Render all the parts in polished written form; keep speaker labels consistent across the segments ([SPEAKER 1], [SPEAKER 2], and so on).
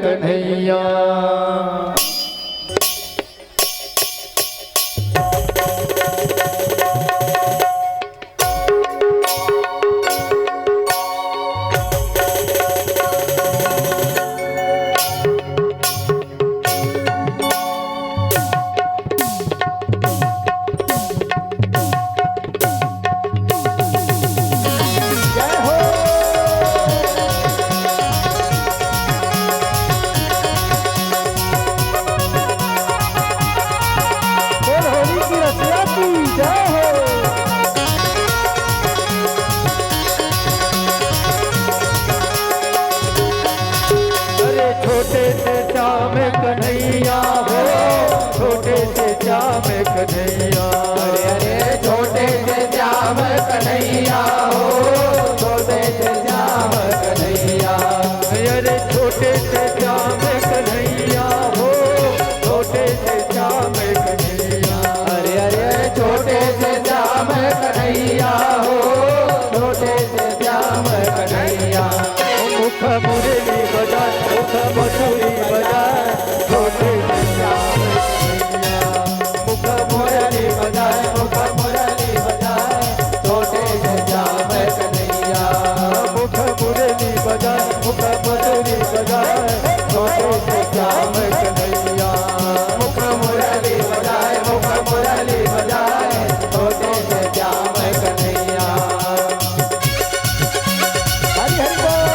[SPEAKER 1] कन्हैया। कन्हैया हो, छोटे से श्याम कन्हैया।
[SPEAKER 2] अरे अरे छोटे से श्याम कन्हैया हो, छोटे से श्याम कन्हैया।
[SPEAKER 1] अरे छोटे से श्याम कन्हैया हो, छोटे से श्याम कन्हैया।
[SPEAKER 2] अरे अरे छोटे से श्याम कन्हैया हो, छोटे से श्याम कन्हैया।
[SPEAKER 1] मुख मुरली बजाए, मुख मधुरी बजाए, छोटे से श्याम कन्हैया।
[SPEAKER 2] मुख मुरली बजाए, मुख मुरली बजाए, छोटे से श्याम कन्हैया।
[SPEAKER 1] मुख मुरली बजाए, मुख मधुरी बजाए, छोटे से श्याम कन्हैया।
[SPEAKER 2] मुख मुरली बजाए, मुख मुरली बजाए, छोटे से श्याम कन्हैया।
[SPEAKER 1] हरि हरि बोल।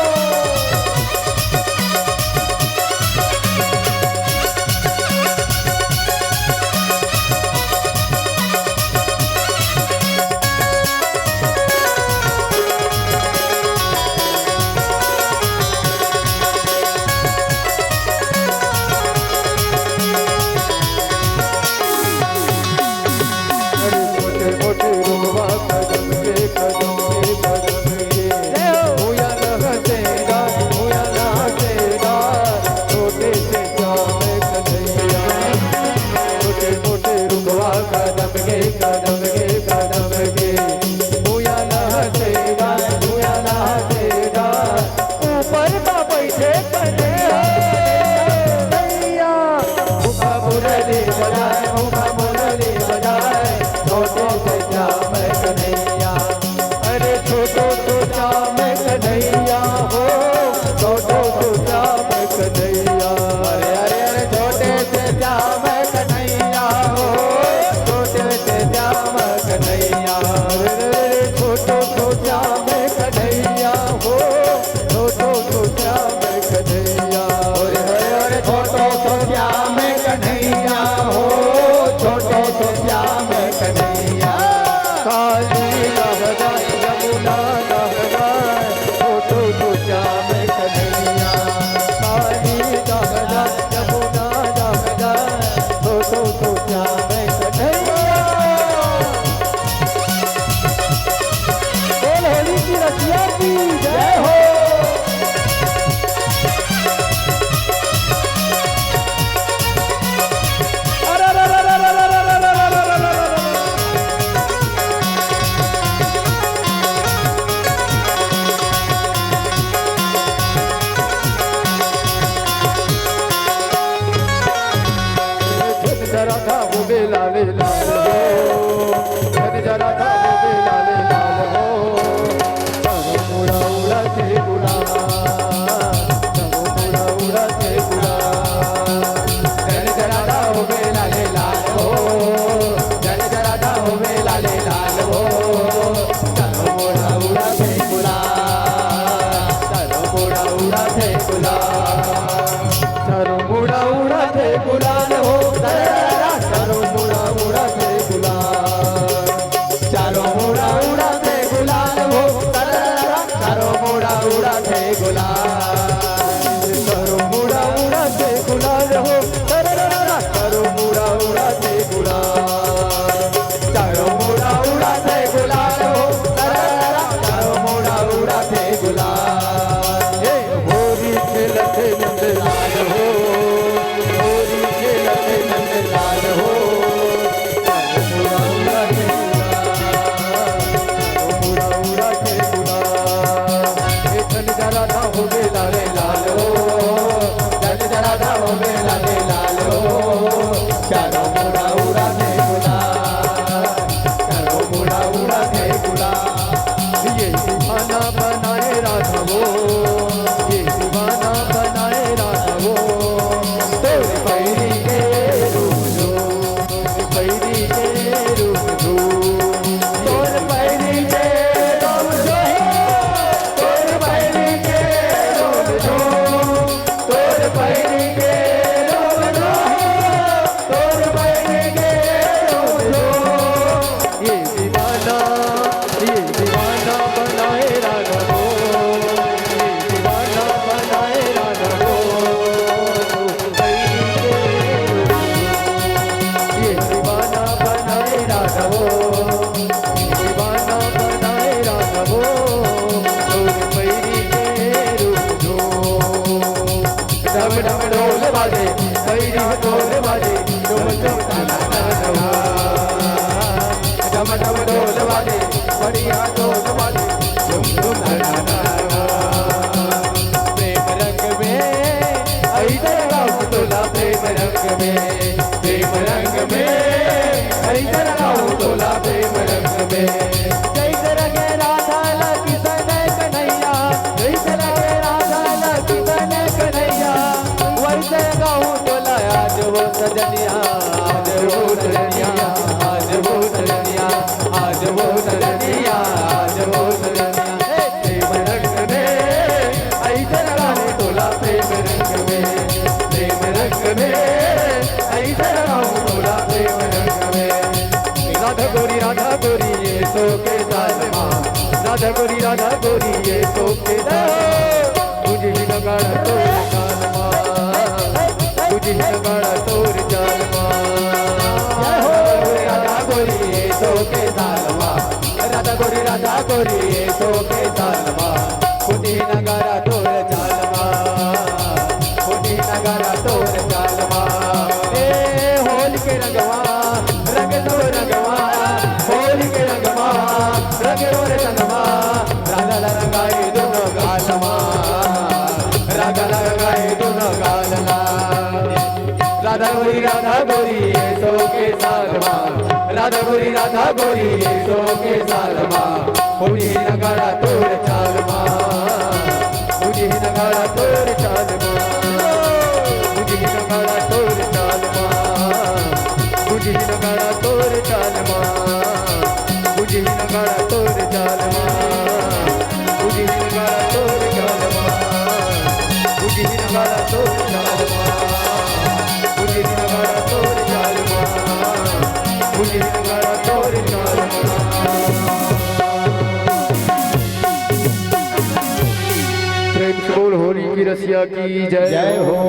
[SPEAKER 2] राधा हो सो के सालमा
[SPEAKER 1] राधा गोरी ये सो के सालमा मुझे ही नगाड़ा तोर चालमा मुझे ही नगाड़ा तोर चालमा
[SPEAKER 2] राधा गोरी ये सो के सालमा राधा गोरी ये सो के सालमा खुदी नगारा तोर चालमा खुदी नगारा तोर चालमा ए होल के रंगवा रंग तो रंगवा होल के रंगवा रंग और रंगवा राधा रंगाई दोनों गालमा राधा रंगाई दोनों गालना राधा गोरी ये सो के सालमा राधा गोरी ये सो के सालमा खुदी नगारा तोर चालमा
[SPEAKER 1] मुझे ही नगाड़ा तोर चालमा मुझे ही नगाड़ा तोर चालमा मुझे ही नगाड़ा तोर चालमा मुझे ही नगाड़ा तोर चालमा मुझे ही नगाड़ा तोर चालमा मुझे ही नगाड़ा तोर चालमा मुझे ही नगाड़ा तोर चालमा मुझे ही नगाड़ा तोर चालमा प्रेम से बोल होली की रसिया की जय हो।